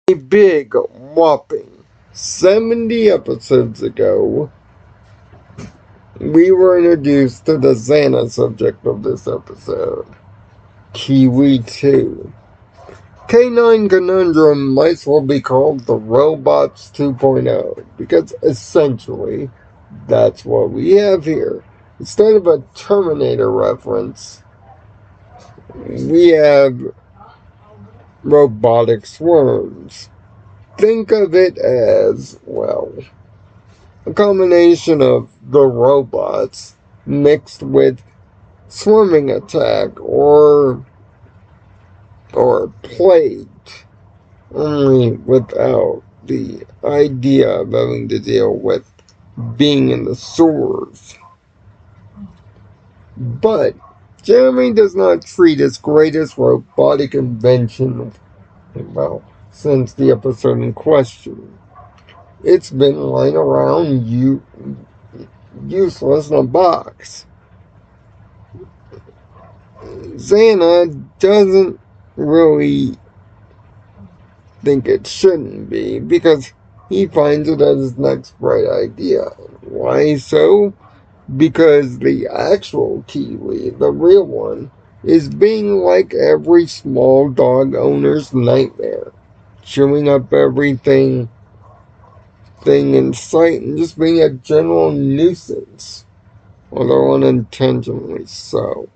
A big, whopping 70 episodes ago, we were introduced to the Xana subject of this episode, Kiwi 2. Canine Conundrum might as well be called the Robots 2.0, because essentially, that's what we have here. Instead of a Terminator reference, we have robotic swarms. Think of it as, well, a combination of the robots mixed with swarming attack or plagued, only without the idea of having to deal with being in the sewers. But Jeremy does not treat his greatest robotic invention, well, since the episode in question. It's been lying around useless in a box. Xana doesn't really think it shouldn't be because he finds it as his next bright idea. Why so? Because the actual Kiwi, the real one, is being like every small dog owner's nightmare, chewing up everything in sight and just being a general nuisance, although unintentionally so.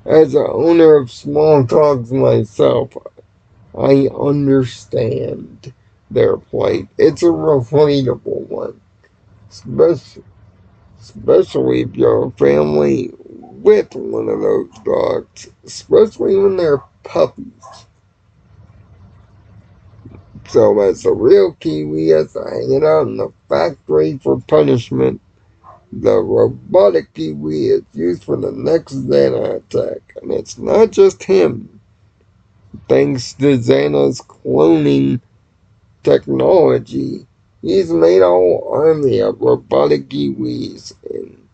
As an owner of small dogs myself, I understand their plight. It's a relatable one, especially, especially if you're a family with one of those dogs, especially when they're puppies. So as the real Kiwi has to hang it out in the factory for punishment, the robotic Kiwi is used for the next Xana attack. And it's not just him. Thanks to Xana's cloning technology, he's made a whole army of robotic Kiwis. And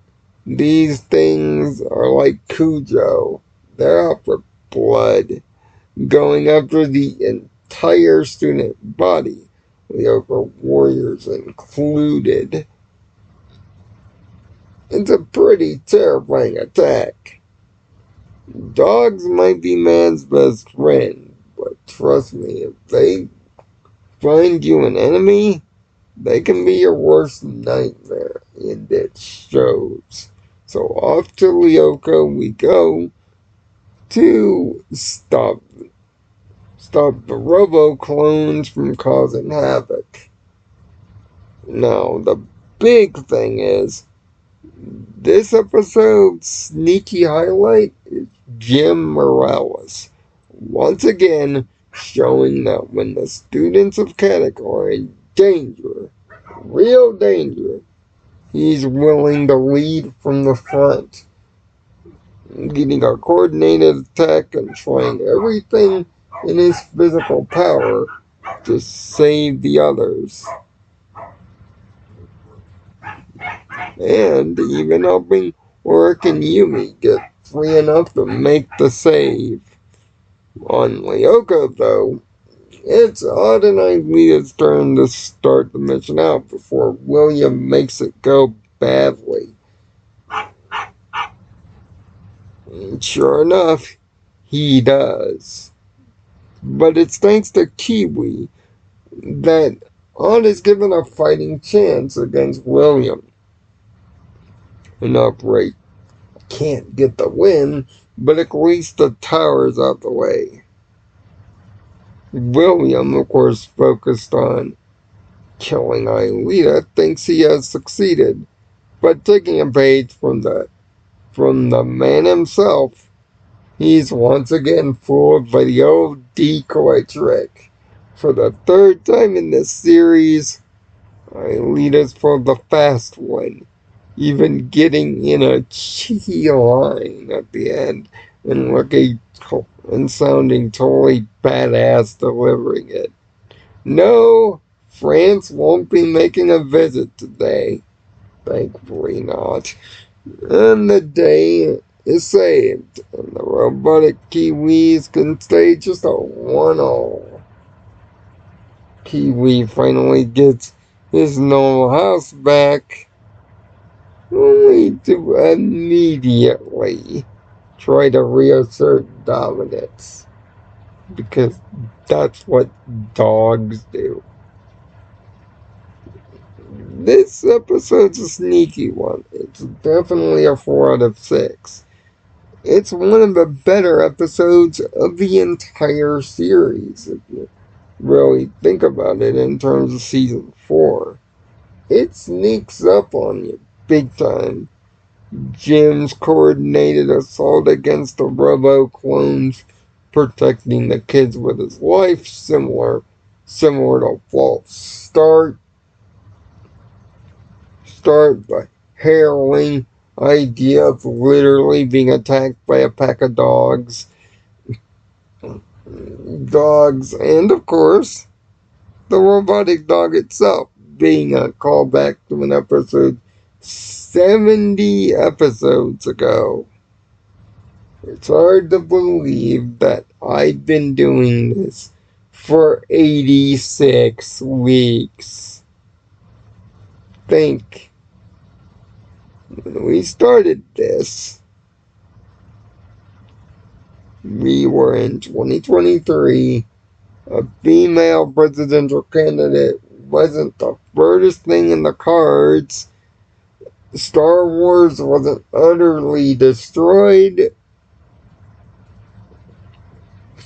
these things are like Cujo. They're out for blood, going after the entire student body, Lyoko warriors included. It's a pretty terrifying attack. Dogs might be man's best friend, but trust me, if they find you an enemy, they can be your worst nightmare, and it shows. So off to Lyoko we go to stop the Robo clones from causing havoc. Now, the big thing is, this episode's sneaky highlight is Jim Morales. Once again, showing that when the students of Catic are in danger, real danger, he's willing to lead from the front, leading a coordinated attack and trying everything in his physical power to save the others. And even helping Oric and Yumi get free enough to make the save. On Lyoko, though, it's Odd and Aelita's turn to start the mission out before William makes it go badly. And sure enough, he does. But it's thanks to Kiwi that Odd is given a fighting chance against William. An upright can't get the win, but at least the tower's out the way. William, of course, focused on killing Aelita, thinks he has succeeded, but taking a page from the man himself, he's once again fooled by the old decoy trick. For the third time in this series, Aelita's pulled the fast one, even getting in a cheeky line at the end and sounding totally badass delivering it. No, France won't be making a visit today. Thankfully not. And the day is saved, and the robotic Kiwis can stay just a 1-all. Kiwi finally gets his normal house back, only to immediately try to reassert dominance. Because that's what dogs do. This episode's a sneaky one. It's definitely a 4 out of 6. It's one of the better episodes of the entire series, if you really think about it in terms of season 4. It sneaks up on you big time. Jim's coordinated assault against the Robo clones, protecting the kids with his life, similar to Walt's start by harrowing idea of literally being attacked by a pack of dogs, and of course, the robotic dog itself being a callback to an episode 70 episodes ago. It's hard to believe that I've been doing this for 86 weeks. Think, when we started this, we were in 2023. A female presidential candidate wasn't the furthest thing in the cards. Star Wars wasn't utterly destroyed,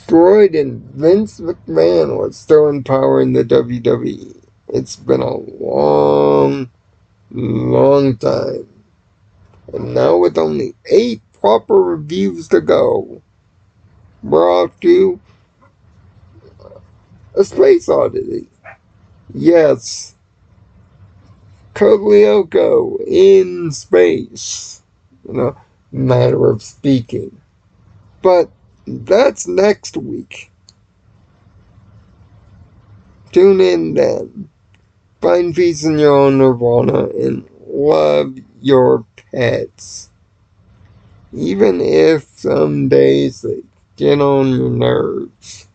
and Vince McMahon was still in power in the WWE. It's been a long time. And now with only 8 proper reviews to go, we're off to a space oddity. Yes, Coglioko in space. Matter of speaking. But that's next week. Tune in then. Find peace in your own nirvana and love your pets. Even if some days they get on your nerves.